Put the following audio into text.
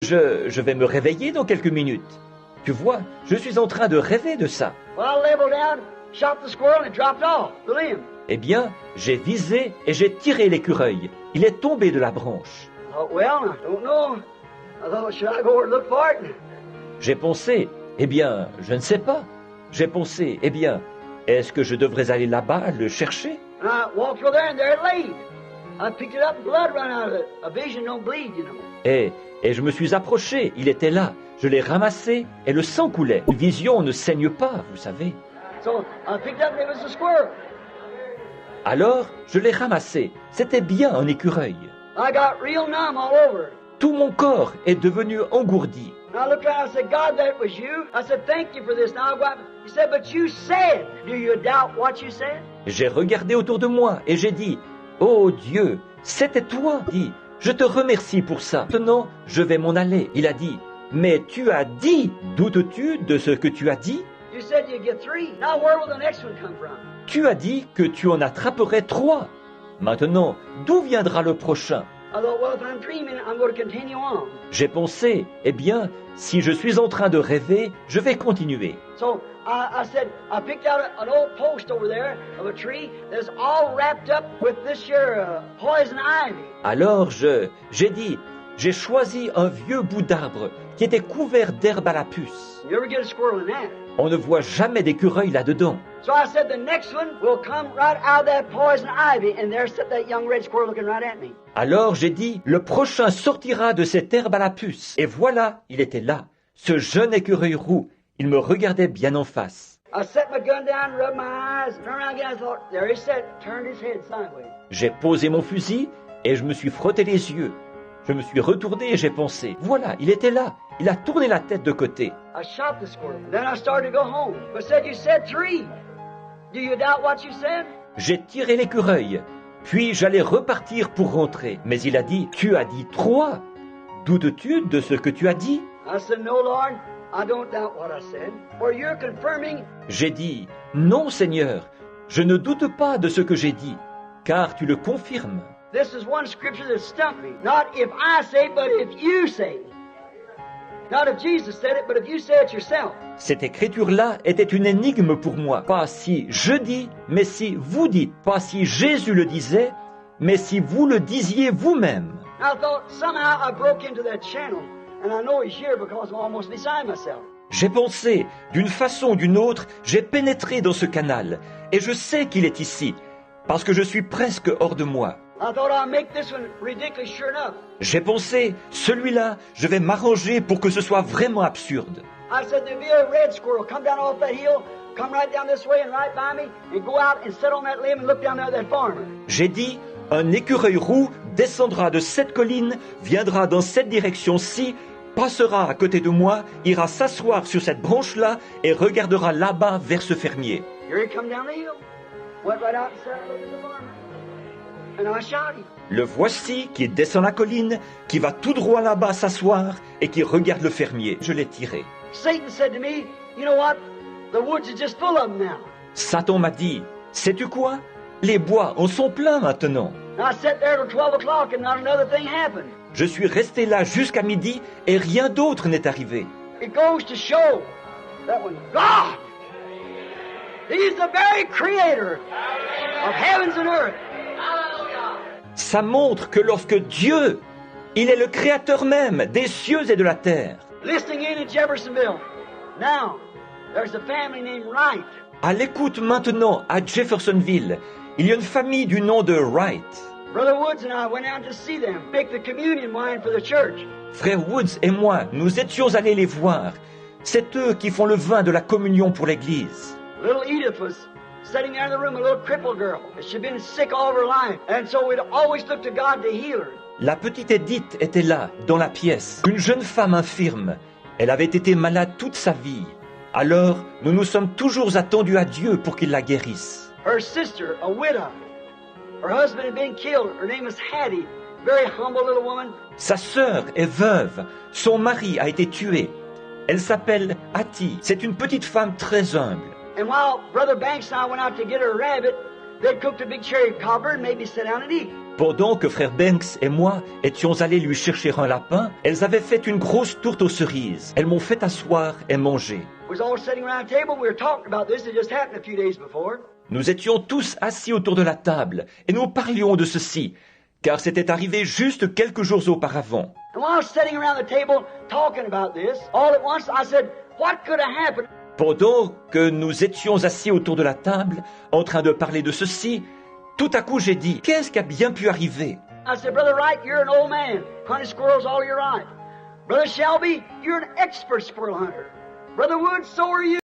Je vais me réveiller dans quelques minutes. Tu vois, je suis en train de rêver de ça. Eh bien, j'ai visé et j'ai tiré l'écureuil. Il est tombé de la branche. J'ai pensé, eh bien, je ne sais pas. J'ai pensé, eh bien, est-ce que je devrais aller là-bas le chercher? Et je me suis approché, il était là. Je l'ai ramassé et le sang coulait. Une vision ne saigne pas, vous savez. Alors, je l'ai ramassé. C'était bien un écureuil. Tout mon corps est devenu engourdi. J'ai regardé autour de moi et j'ai dit, oh Dieu, c'était toi. Dit, je te remercie pour ça. Maintenant, je vais m'en aller. Il a dit, mais tu as dit, doutes-tu de ce que tu as dit? Tu as dit que tu en attraperais 3. Maintenant, d'où viendra le prochain? J'ai pensé, eh bien, si je suis en train de rêver, je vais continuer. Alors j'ai dit, j'ai choisi un vieux bout d'arbre qui était couvert d'herbe à la puce. On ne voit jamais d'écureuil là-dedans. Alors j'ai dit, le prochain sortira de cette herbe à la puce. Et voilà, il était là, ce jeune écureuil roux. Il me regardait bien en face. J'ai posé mon fusil et je me suis frotté les yeux. Je me suis retourné et j'ai pensé, voilà, il était là. Il a tourné la tête de côté. J'ai tiré l'écureuil, puis j'allais repartir pour rentrer. Mais il a dit, tu as dit 3. Doutes-tu de ce que tu as dit? J'ai dit, non Seigneur, je ne doute pas de ce que j'ai dit, car tu le confirmes. This is one scripture that stumped me. Not if I say, but if you say. Not if Jesus said it, but if you say it yourself. Cette écriture-là était une énigme pour moi. Pas si je dis, mais si vous dites. Pas si Jésus le disait, mais si vous le disiez vous-même. I thought somehow I broke into that channel, and I know he's here because I'm almost beside myself. J'ai pensé, d'une façon ou d'une autre, j'ai pénétré dans ce canal, et je sais qu'il est ici, parce que je suis presque hors de moi. J'ai pensé, celui-là, je vais m'arranger pour que ce soit vraiment absurde. J'ai dit, un écureuil roux descendra de cette colline, viendra dans cette direction-ci, passera à côté de moi, ira s'asseoir sur cette branche-là et regardera là-bas vers ce fermier. Le voici qui descend la colline, qui va tout droit là-bas s'asseoir et qui regarde le fermier. Je l'ai tiré. Satan m'a dit, sais-tu quoi? Les bois en sont pleins maintenant. Je suis resté là jusqu'à midi et rien d'autre n'est arrivé. Ça montre que lorsque Dieu, il est le créateur même des cieux et de la terre. À l'écoute maintenant à Jeffersonville, il y a une famille du nom de Wright. Frère Woods et moi, nous étions allés les voir. C'est eux qui font le vin de la communion pour l'église. Little Edith was sitting there in the room, a little crippled girl. She'd been sick all of her life, and so we'd always look to God to heal her. La petite Edith était là, dans la pièce, une jeune femme infirme. Elle avait été malade toute sa vie. Alors, nous nous sommes toujours attendus à Dieu pour qu'il la guérisse. Her sister, a widow. Her husband had been killed. Her name was Hattie. Very humble little woman. Sa sœur est veuve. Son mari a été tué. Elle s'appelle Hattie. C'est une petite femme très humble. And while Brother Banks and I went out to get her rabbit, they'd cooked a big cherry cobbler and made me sit down and eat. Pendant que frère Banks et moi étions allés lui chercher un lapin, elles avaient fait une grosse tourte aux cerises. Elles m'ont fait asseoir et manger. Nous étions tous assis autour de la table et nous parlions de ceci, car c'était arrivé juste quelques jours auparavant. Pendant que nous étions assis autour de la table, en train de parler de ceci, tout à coup j'ai dit, qu'est-ce qui a bien pu arriver? I said, Brother Wright, you're an old man. Hunting squirrels all your life. Brother Shelby, you're an expert squirrel hunter. Brother Woods, so are you.